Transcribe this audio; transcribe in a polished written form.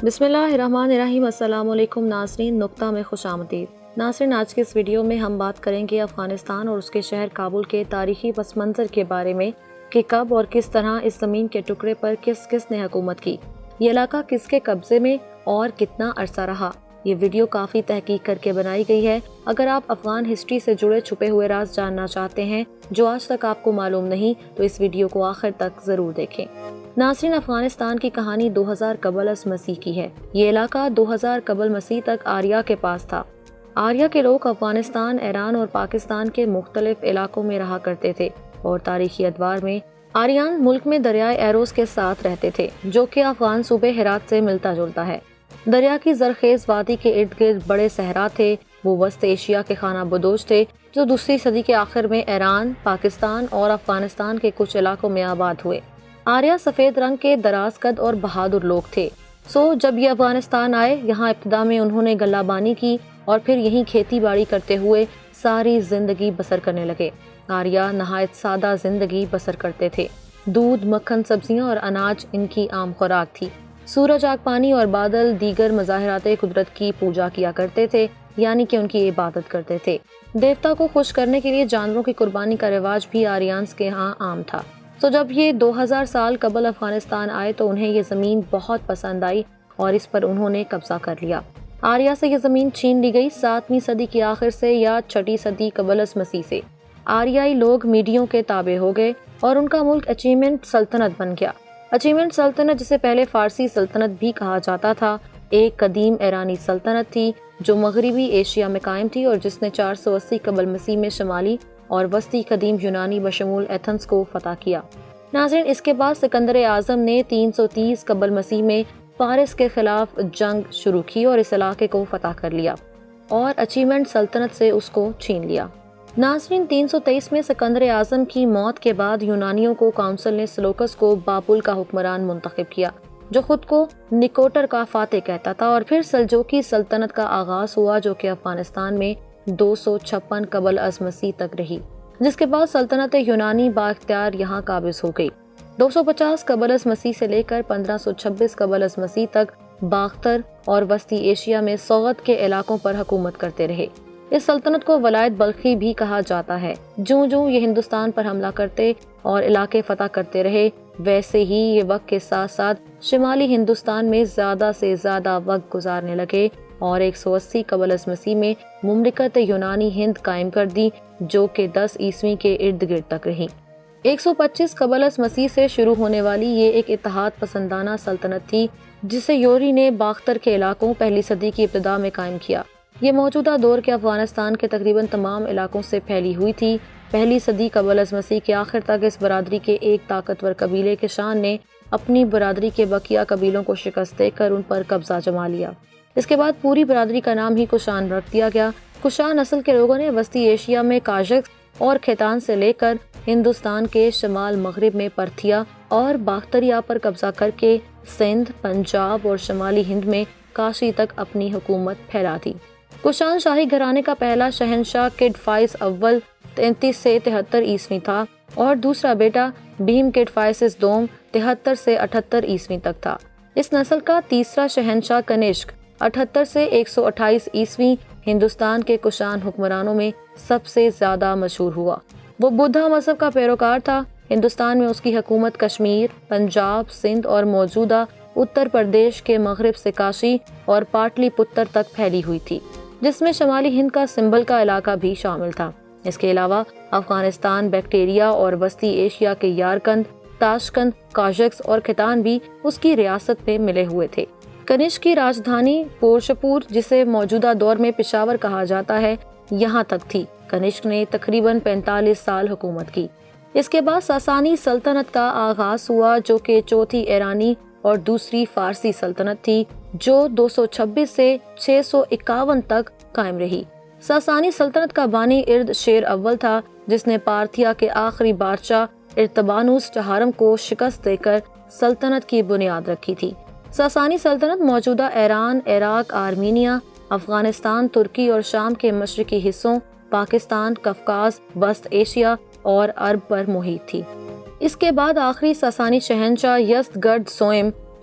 بسم اللہ الرحمن الرحیم۔ السلام علیکم ناظرین، نقطہ میں خوش آمدید۔ ناظرین، آج کے اس ویڈیو میں ہم بات کریں گے افغانستان اور اس کے شہر کابل کے تاریخی پس منظر کے بارے میں کہ کب اور کس طرح اس زمین کے ٹکڑے پر کس کس نے حکومت کی، یہ علاقہ کس کے قبضے میں اور کتنا عرصہ رہا۔ یہ ویڈیو کافی تحقیق کر کے بنائی گئی ہے۔ اگر آپ افغان ہسٹری سے جڑے چھپے ہوئے راز جاننا چاہتے ہیں جو آج تک آپ کو معلوم نہیں، تو اس ویڈیو کو آخر تک ضرور دیکھیں۔ ناظرین، افغانستان کی کہانی 2000 قبل از مسیح کی ہے۔ یہ علاقہ 2000 قبل مسیح تک آریہ کے پاس تھا۔ آریہ کے لوگ افغانستان، ایران اور پاکستان کے مختلف علاقوں میں رہا کرتے تھے اور تاریخی ادوار میں آریان ملک میں دریائے ایروس کے ساتھ رہتے تھے، جو کہ افغان صوبے ہرات سے ملتا جلتا ہے۔ دریا کی زرخیز وادی کے ارد گرد بڑے صحرا تھے۔ وہ وسط ایشیا کے خانہ بدوش تھے جو دوسری صدی کے آخر میں ایران، پاکستان اور افغانستان کے کچھ علاقوں میں آباد ہوئے۔ آریہ سفید رنگ کے دراز قد اور بہادر لوگ تھے۔ جب یہ افغانستان آئے، یہاں ابتدا میں انہوں نے غلہ بانی کی اور پھر یہیں کھیتی باڑی کرتے ہوئے ساری زندگی بسر کرنے لگے۔ آریہ نہایت سادہ زندگی بسر کرتے تھے۔ دودھ، مکھن، سبزیاں اور اناج ان کی عام خوراک تھی۔ سورج، آگ، پانی اور بادل دیگر مظاہرات قدرت کی پوجا کیا کرتے تھے، یعنی کہ ان کی عبادت کرتے تھے۔ دیوتا کو خوش کرنے کے لیے جانوروں کی قربانی کا رواج بھی آریانز کے ہاں عام تھا۔ جب یہ 2000 سال قبل افغانستان آئے تو انہیں یہ زمین بہت پسند آئی اور اس پر انہوں نے قبضہ کر لیا۔ آریہ سے یہ زمین چھین لی گئی 7ویں صدی کی آخر سے یا 6 صدی قبل از مسیح سے۔ آریائی لوگ میڈیوں کے تابع ہو گئے اور ان کا ملک اچیمنٹ سلطنت بن گیا۔ اچیمنٹ سلطنت، جسے پہلے فارسی سلطنت بھی کہا جاتا تھا، ایک قدیم ایرانی سلطنت تھی جو مغربی ایشیا میں قائم تھی اور جس نے 480 قبل مسیح میں شمالی اور وسطی قدیم یونانی بشمول ایتھنز کو فتح کیا۔ ناظرین، اس کے بعد سکندر اعظم نے 330 قبل مسیح میں فارس کے خلاف جنگ شروع کی اور اس علاقے کو فتح کر لیا اور اچیمنٹ سلطنت سے اس کو چھین لیا۔ ناظرین، 323 میں سکندر اعظم کی موت کے بعد یونانیوں کو کونسل نے سلوکس کو بابل کا حکمران منتخب کیا، جو خود کو نکوٹر کا فاتح کہتا تھا، اور پھر سلجوکی سلطنت کا آغاز ہوا جو کہ افغانستان میں 256 قبل از مسیح تک رہی، جس کے بعد سلطنت یونانی بااختیار یہاں قابض ہو گئی۔ 250 قبل از مسیح سے لے کر 1526 قبل از مسیح تک باختر اور وسطی ایشیا میں سوغد کے علاقوں پر حکومت کرتے رہے۔ اس سلطنت کو ولایت بلخی بھی کہا جاتا ہے۔ جوں یہ ہندوستان پر حملہ کرتے اور علاقے فتح کرتے رہے، ویسے ہی یہ وقت کے ساتھ ساتھ شمالی ہندوستان میں زیادہ سے زیادہ وقت گزارنے لگے اور 180 قبل از مسیح میں مملکت یونانی ہند قائم کر دی، جو کہ 10 عیسوی کے ارد گرد تک رہی۔ 125 قبل از مسیح سے شروع ہونے والی یہ ایک اتحاد پسندانہ سلطنت تھی جسے یوری نے باختر کے علاقوں پہلی صدی کی ابتدا میں قائم کیا۔ یہ موجودہ دور کے افغانستان کے تقریباً تمام علاقوں سے پھیلی ہوئی تھی۔ پہلی صدی قبل از مسیح کے آخر تک اس برادری کے ایک طاقتور قبیلے کشان نے اپنی برادری کے بقیہ قبیلوں کو شکست دے کر ان پر قبضہ جما لیا۔ اس کے بعد پوری برادری کا نام ہی کشان رکھ دیا گیا۔ کشان نسل کے لوگوں نے وسطی ایشیا میں کاجکس اور کھیتان سے لے کر ہندوستان کے شمال مغرب میں پرتھیا اور باختریا پر قبضہ کر کے سندھ، پنجاب اور شمالی ہند میں کاشی تک اپنی حکومت پھیلا دی۔ کشان شاہی گھرانے کا پہلا شہنشاہ کڈفائس اول 33 سے 73 عیسوی تھا اور دوسرا بیٹا بھیم کڈفائسس دوم 73 سے 78 عیسوی تک تھا۔ اس نسل کا تیسرا شہنشاہ کنشک 78 سے 128 عیسوی ہندوستان کے کشان حکمرانوں میں سب سے زیادہ مشہور ہوا۔ وہ بدھا مذہب کا پیروکار تھا۔ ہندوستان میں اس کی حکومت کشمیر، پنجاب، سندھ اور موجودہ اتر پردیش کے مغرب سے کاشی اور پاٹلی پتر تک پھیلی ہوئی تھی، جس میں شمالی ہند کا سنبھل کا علاقہ بھی شامل تھا۔ اس کے علاوہ افغانستان، بیکٹیریا اور وسطی ایشیا کے یارکند، تاشکند، کاجکس اور کھیتان بھی اس کی ریاست میں ملے ہوئے تھے۔ کنشک کی راجدھانی پورشپور، جسے موجودہ دور میں پشاور کہا جاتا ہے، یہاں تک تھی۔ کنشک نے تقریباً 45 سال حکومت کی۔ اس کے بعد ساسانی سلطنت کا آغاز ہوا، جو کہ چوتھی ایرانی اور دوسری فارسی سلطنت تھی، جو 226 سے 651 تک قائم رہی۔ ساسانی سلطنت کا بانی ارد شیر اول تھا، جس نے پارتھیا کے آخری بادشاہ ارتبانوس چہارم کو شکست دے کر سلطنت کی بنیاد رکھی تھی۔ ساسانی سلطنت موجودہ ایران، عراق، آرمینیا، افغانستان، ترکی اور شام کے مشرقی حصوں، پاکستان، کفکاز، وسط ایشیا اور عرب پر محیط تھی۔ اس کے بعد آخری ساسانی شہنشاہ یزدگرد سوئم